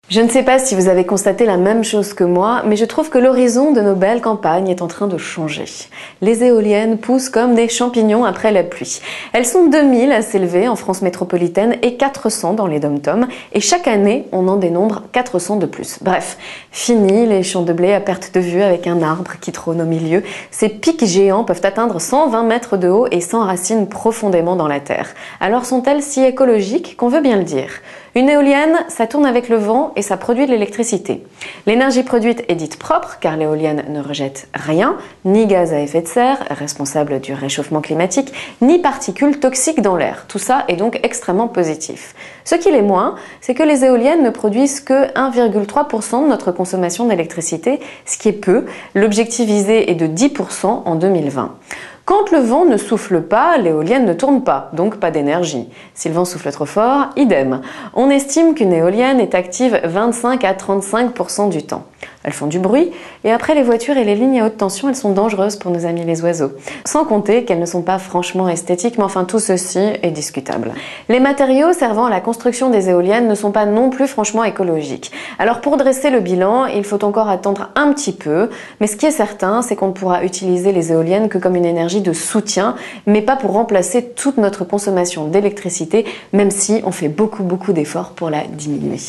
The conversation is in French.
Je ne sais pas si vous avez constaté la même chose que moi, mais je trouve que l'horizon de nos belles campagnes est en train de changer. Les éoliennes poussent comme des champignons après la pluie. Elles sont 2000 à s'élever en France métropolitaine et 400 dans les dom-toms, et chaque année, on en dénombre 400 de plus. Bref, fini les champs de blé à perte de vue avec un arbre qui trône au milieu. Ces pics géants peuvent atteindre 120 mètres de haut et s'enracinent profondément dans la terre. Alors sont-elles si écologiques qu'on veut bien le dire? Une éolienne, ça tourne avec le vent et ça produit de l'électricité. L'énergie produite est dite propre car l'éolienne ne rejette rien, ni gaz à effet de serre, responsable du réchauffement climatique, ni particules toxiques dans l'air. Tout ça est donc extrêmement positif. Ce qui l'est moins, c'est que les éoliennes ne produisent que 1,3% de notre consommation d'électricité, ce qui est peu. L'objectif visé est de 10% en 2020. Quand le vent ne souffle pas, l'éolienne ne tourne pas, donc pas d'énergie. Si le vent souffle trop fort, idem. On estime qu'une éolienne est active 25 à 35% du temps. Elles font du bruit, et après les voitures et les lignes à haute tension, elles sont dangereuses pour nos amis les oiseaux. Sans compter qu'elles ne sont pas franchement esthétiques, mais enfin tout ceci est discutable. Les matériaux servant à la construction des éoliennes ne sont pas non plus franchement écologiques. Alors pour dresser le bilan, il faut encore attendre un petit peu, mais ce qui est certain, c'est qu'on ne pourra utiliser les éoliennes que comme une énergie de soutien, mais pas pour remplacer toute notre consommation d'électricité, même si on fait beaucoup d'efforts pour la diminuer.